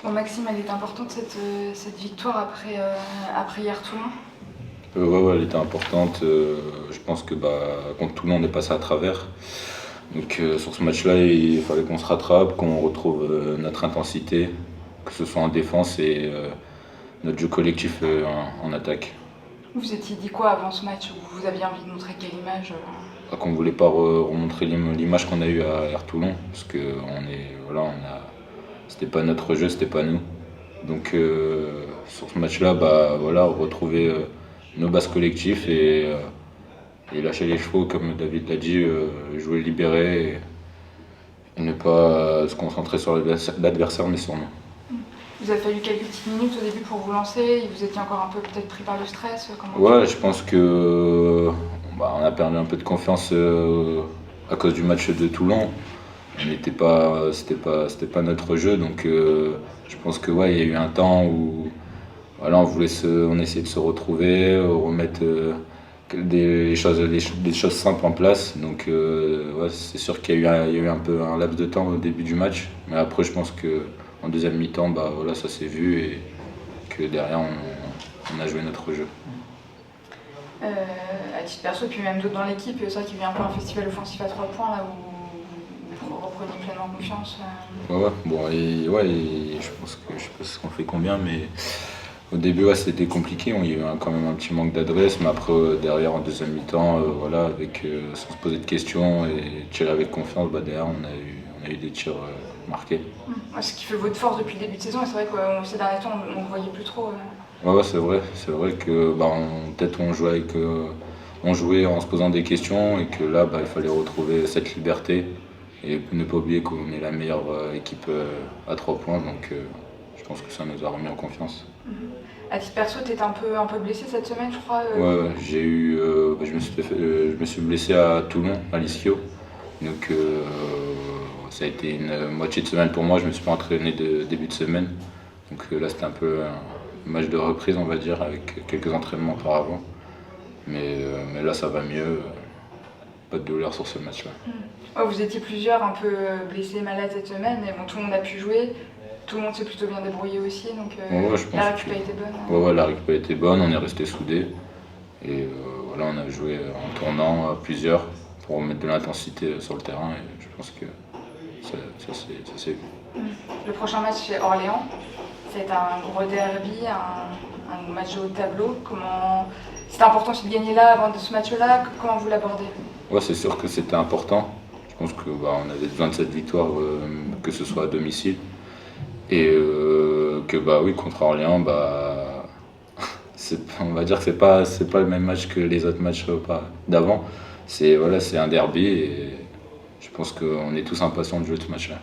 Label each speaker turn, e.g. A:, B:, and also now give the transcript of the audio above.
A: Bon, Maxime, elle est importante cette victoire après hier Toulon.
B: Ouais, elle était importante. Je pense que contre Toulon, on est passé à travers. Donc sur ce match-là, il fallait qu'on se rattrape, qu'on retrouve notre intensité, que ce soit en défense et notre jeu collectif en attaque.
A: Vous étiez dit quoi avant ce match? Vous aviez envie de montrer quelle image?
B: Qu'on ne voulait pas remontrer l'image qu'on a eue à Toulon, parce que c'était pas notre jeu, c'était pas nous. Donc sur ce match-là, retrouver nos bases collectifs et lâcher les chevaux, comme David l'a dit, jouer libéré et ne pas se concentrer sur l'adversaire mais sur nous.
A: Vous avez fallu quelques petites minutes au début pour vous lancer, vous étiez encore un peu peut-être pris par le stress?
B: Ouais, je pense que on a perdu un peu de confiance à cause du match de Toulon. C'était pas notre jeu, donc je pense que il y a eu un temps où on essayait de se retrouver, remettre des choses simples en place. Donc c'est sûr qu'il y a eu un peu un laps de temps au début du match, mais après je pense que en deuxième mi-temps, ça s'est vu et que derrière on a joué notre jeu.
A: À titre perso, et puis même d'autres dans l'équipe, c'est vrai qu'il y a eu un peu un festival offensif à 3 points là où vous reprenez pleinement confiance.
B: Je pense que je sais pas ce qu'on fait combien, mais au début c'était compliqué, il y a eu quand même un petit manque d'adresse, mais après derrière en deuxième mi-temps, sans se poser de questions et tirer avec confiance, derrière on a eu des tirs marqués.
A: Ce qui fait votre force depuis le début de saison, et c'est vrai que ces derniers temps on ne voyait plus trop.
B: C'est vrai que peut-être on jouait en se posant des questions et que là il fallait retrouver cette liberté et ne pas oublier qu'on est la meilleure équipe à 3 points, donc je pense que ça nous a remis en confiance.
A: À titre perso, tu étais un peu blessé cette semaine, je crois.
B: Ouais, j'ai eu, je me suis blessé à Toulon, à l'Ischio, donc ça a été une moitié de semaine pour moi. Je me suis pas entraîné de début de semaine, donc là c'était un peu un match de reprise, on va dire, avec quelques entraînements auparavant. Mais là ça va mieux, pas de douleur sur ce match-là.
A: Vous étiez plusieurs un peu blessés, malades cette semaine, et tout le monde a pu jouer. Tout le monde s'est plutôt bien débrouillé aussi, donc la récup a été bonne.
B: La récup a été bonne, on est resté soudés. Et on a joué en tournant à plusieurs pour mettre de l'intensité sur le terrain, et je pense que ça s'est vu.
A: Le prochain match c'est Orléans, c'est un gros derby, un match au tableau. C'était important de gagner là avant de ce match-là, comment vous l'abordez?
B: C'est sûr que c'était important. Je pense qu'on avait besoin de cette victoire, que ce soit à domicile. Et contre Orléans, on va dire que c'est pas le même match que les autres matchs d'avant. C'est un derby et je pense qu'on est tous impatients de jouer ce match-là.